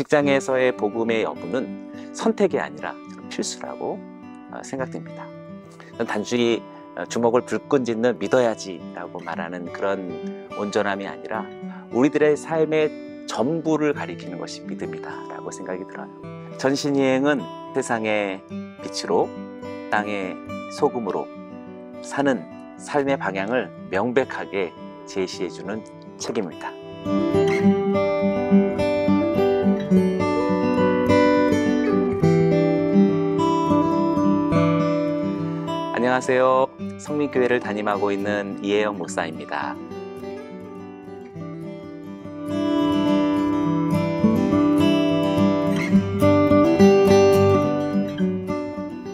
직장에서의 복음의 여부는 선택이 아니라 필수라고 생각됩니다. 단순히 주먹을 불끈 짓는 믿어야지라고 말하는 그런 온전함이 아니라 우리들의 삶의 전부를 가리키는 것이 믿음이다라고 생각이 들어요. 전신이행은 세상의 빛으로 땅의 소금으로 사는 삶의 방향을 명백하게 제시해주는 책입니다. 안녕하세요. 성민교회를 담임하고 있는 이혜영 목사입니다.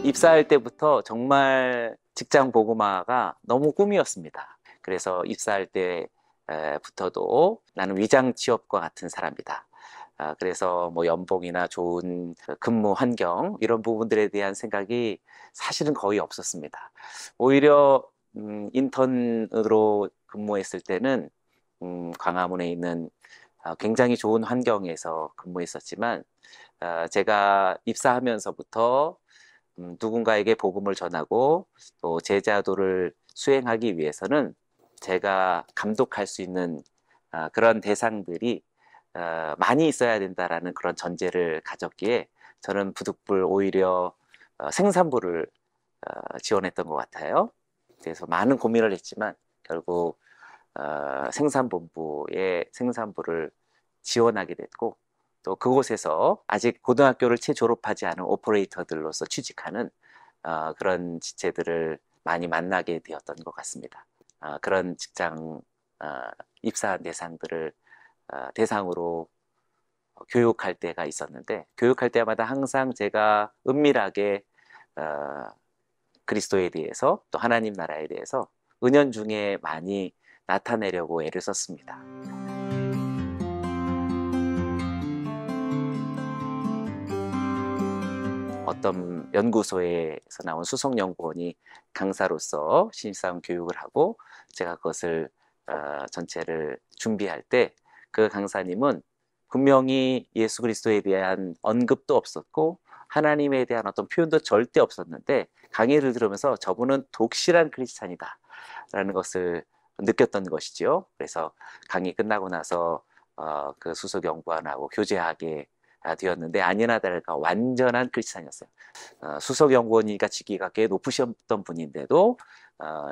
입사할 때부터 정말 직장 복음화가 너무 꿈이었습니다. 그래서 입사할 때부터도 나는 위장 취업과 같은 사람이다. 그래서 뭐 연봉이나 좋은 근무 환경 이런 부분들에 대한 생각이 사실은 거의 없었습니다. 오히려 인턴으로 근무했을 때는 광화문에 있는 굉장히 좋은 환경에서 근무했었지만 제가 입사하면서부터 누군가에게 복음을 전하고 또 제자도를 수행하기 위해서는 제가 감독할 수 있는 그런 대상들이 많이 있어야 된다라는 그런 전제를 가졌기에 저는 부득불 오히려 생산부를 지원했던 것 같아요. 그래서 많은 고민을 했지만 결국 생산본부의 생산부를 지원하게 됐고 또 그곳에서 아직 고등학교를 채 졸업하지 않은 오퍼레이터들로서 취직하는 그런 지체들을 많이 만나게 되었던 것 같습니다. 그런 직장 입사한 대상들을 대상으로 교육할 때가 있었는데 교육할 때마다 항상 제가 은밀하게 그리스도에 대해서 또 하나님 나라에 대해서 은연중에 많이 나타내려고 애를 썼습니다. 어떤 연구소에서 나온 수석연구원이 강사로서 신입사원 교육을 하고 제가 그것을 전체를 준비할 때 그 강사님은 분명히 예수 그리스도에 대한 언급도 없었고 하나님에 대한 어떤 표현도 절대 없었는데 강의를 들으면서 저분은 독실한 크리스찬이다 라는 것을 느꼈던 것이죠. 그래서 강의 끝나고 나서 그 수석연구원하고 교제하게 되었는데 아니나 다를까 완전한 크리스찬이었어요. 수석연구원이니까 직위가 꽤 높으셨던 분인데도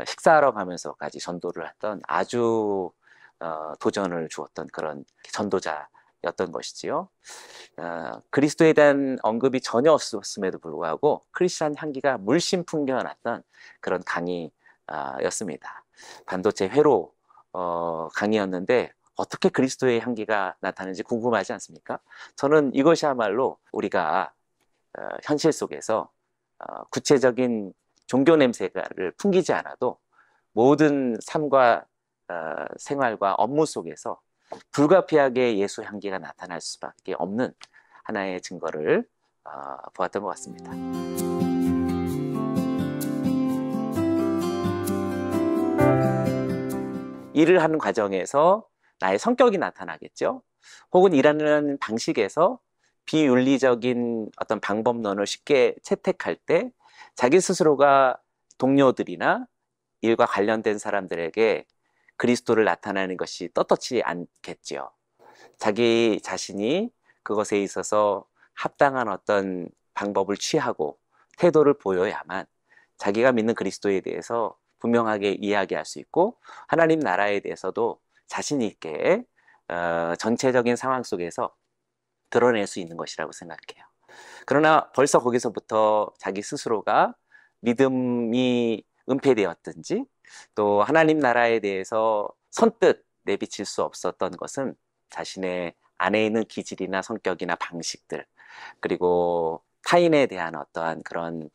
식사하러 가면서까지 전도를 했던 아주 도전을 주었던 그런 전도자였던 것이지요. 그리스도에 대한 언급이 전혀 없었음에도 불구하고 크리스찬 향기가 물씬 풍겨났던 그런 강의였습니다. 반도체 회로 강의였는데 어떻게 그리스도의 향기가 나타나는지 궁금하지 않습니까? 저는 이것이야말로 우리가 현실 속에서 구체적인 종교 냄새를 풍기지 않아도 모든 삶과 생활과 업무 속에서 불가피하게 예수 향기가 나타날 수밖에 없는 하나의 증거를 보았던 것 같습니다. 일을 하는 과정에서 나의 성격이 나타나겠죠. 혹은 일하는 방식에서 비윤리적인 어떤 방법론을 쉽게 채택할 때 자기 스스로가 동료들이나 일과 관련된 사람들에게 그리스도를 나타내는 것이 떳떳지 않겠죠. 자기 자신이 그것에 있어서 합당한 어떤 방법을 취하고 태도를 보여야만 자기가 믿는 그리스도에 대해서 분명하게 이야기할 수 있고 하나님 나라에 대해서도 자신 있게 전체적인 상황 속에서 드러낼 수 있는 것이라고 생각해요. 그러나 벌써 거기서부터 자기 스스로가 믿음이 은폐되었든지 또 하나님 나라에 대해서 선뜻 내비칠 수 없었던 것은 자신의 안에 있는 기질이나 성격이나 방식들 그리고 타인에 대한 어떠한 그런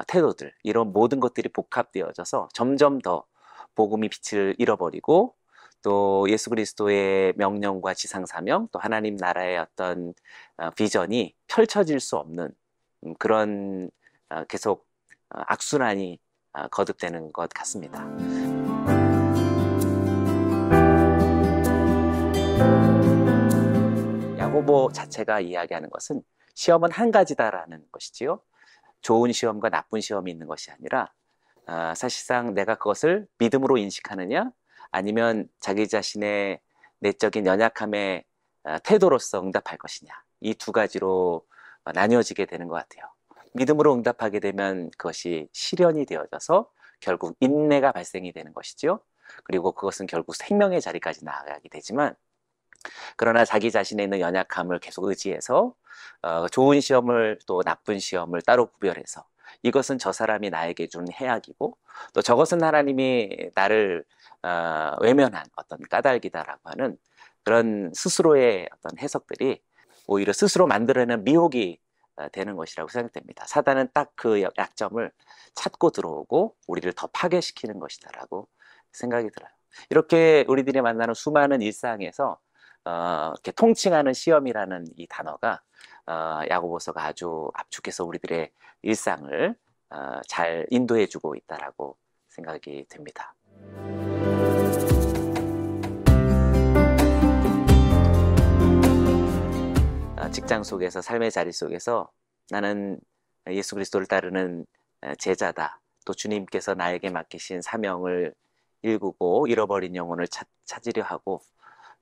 태도들 이런 모든 것들이 복합되어져서 점점 더 복음이 빛을 잃어버리고 또 예수 그리스도의 명령과 지상사명 또 하나님 나라의 어떤 비전이 펼쳐질 수 없는 그런 계속 악순환이 거듭되는 것 같습니다. 야고보 자체가 이야기하는 것은 시험은 한 가지다라는 것이지요. 좋은 시험과 나쁜 시험이 있는 것이 아니라 사실상 내가 그것을 믿음으로 인식하느냐 아니면 자기 자신의 내적인 연약함의 태도로서 응답할 것이냐, 이 두 가지로 나뉘어지게 되는 것 같아요. 믿음으로 응답하게 되면 그것이 실현이 되어져서 결국 인내가 발생이 되는 것이죠. 그리고 그것은 결국 생명의 자리까지 나아가게 되지만, 그러나 자기 자신에 있는 연약함을 계속 의지해서 좋은 시험을 또 나쁜 시험을 따로 구별해서 이것은 저 사람이 나에게 준 해악이고 또 저것은 하나님이 나를 외면한 어떤 까닭이다라고 하는 그런 스스로의 어떤 해석들이 오히려 스스로 만들어내는 미혹이 되는 것이라고 생각됩니다. 사단은 딱 그 약점을 찾고 들어오고 우리를 더 파괴시키는 것이다라고 생각이 들어요. 이렇게 우리들이 만나는 수많은 일상에서 이렇게 통칭하는 시험이라는 이 단어가 야고보서가 아주 압축해서 우리들의 일상을 잘 인도해주고 있다라고 생각이 됩니다. 직장 속에서, 삶의 자리 속에서 나는 예수 그리스도를 따르는 제자다. 또 주님께서 나에게 맡기신 사명을 일구고 잃어버린 영혼을 찾으려 하고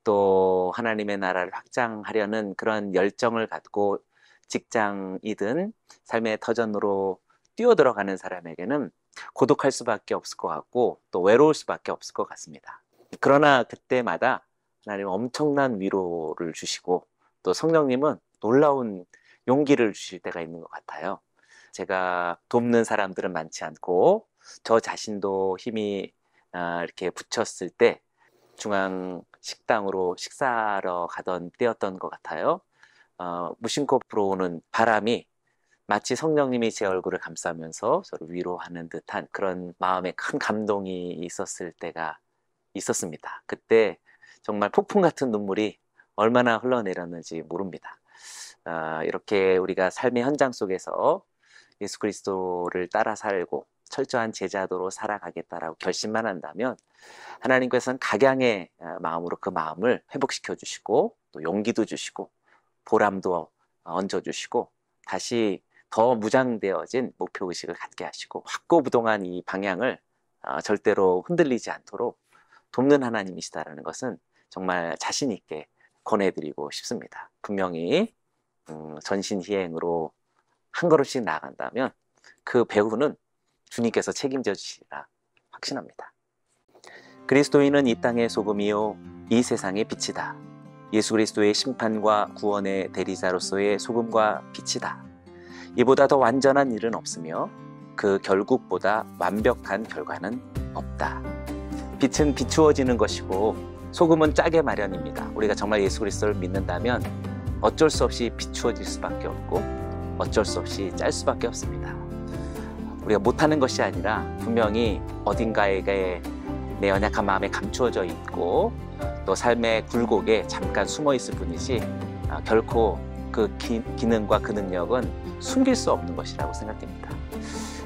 또 하나님의 나라를 확장하려는 그런 열정을 갖고 직장이든 삶의 터전으로 뛰어들어가는 사람에게는 고독할 수밖에 없을 것 같고 또 외로울 수밖에 없을 것 같습니다. 그러나 그때마다 하나님은 엄청난 위로를 주시고 또 성령님은 놀라운 용기를 주실 때가 있는 것 같아요. 제가 돕는 사람들은 많지 않고 저 자신도 힘이 이렇게 붙였을 때 중앙 식당으로 식사하러 가던 때였던 것 같아요. 무심코 불어오는 바람이 마치 성령님이 제 얼굴을 감싸면서 저를 위로하는 듯한 그런 마음에 큰 감동이 있었을 때가 있었습니다. 그때 정말 폭풍 같은 눈물이 얼마나 흘러내렸는지 모릅니다. 이렇게 우리가 삶의 현장 속에서 예수 그리스도를 따라 살고 철저한 제자도로 살아가겠다라고 결심만 한다면 하나님께서는 각양의 마음으로 그 마음을 회복시켜 주시고 또 용기도 주시고 보람도 얹어 주시고 다시 더 무장되어진 목표의식을 갖게 하시고 확고부동한 이 방향을 절대로 흔들리지 않도록 돕는 하나님이시다라는 것은 정말 자신 있게 권해드리고 싶습니다. 분명히 전신희행으로 한 걸음씩 나아간다면 그 배후는 주님께서 책임져 주시리라 확신합니다. 그리스도인은 이 땅의 소금이요 이 세상의 빛이다. 예수 그리스도의 심판과 구원의 대리자로서의 소금과 빛이다. 이보다 더 완전한 일은 없으며 그 결국보다 완벽한 결과는 없다. 빛은 비추어지는 것이고 소금은 짜게 마련입니다. 우리가 정말 예수 그리스도를 믿는다면 어쩔 수 없이 비추어질 수밖에 없고 어쩔 수 없이 짤 수밖에 없습니다. 우리가 못하는 것이 아니라 분명히 어딘가에 내 연약한 마음에 감추어져 있고 또 삶의 굴곡에 잠깐 숨어 있을 뿐이지 결코 그 기능과 그 능력은 숨길 수 없는 것이라고 생각됩니다.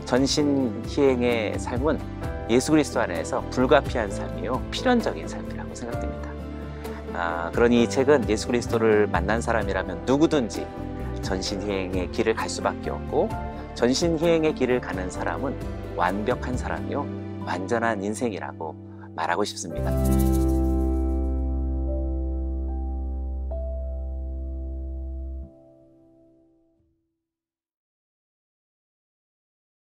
전신희행의 삶은 예수 그리스도 안에서 불가피한 삶이요 필연적인 삶이라고 생각됩니다. 그러니 이 책은 예수 그리스도를 만난 사람이라면 누구든지 전신희행의 길을 갈 수밖에 없고 전신희행의 길을 가는 사람은 완벽한 사람이요 완전한 인생이라고 말하고 싶습니다.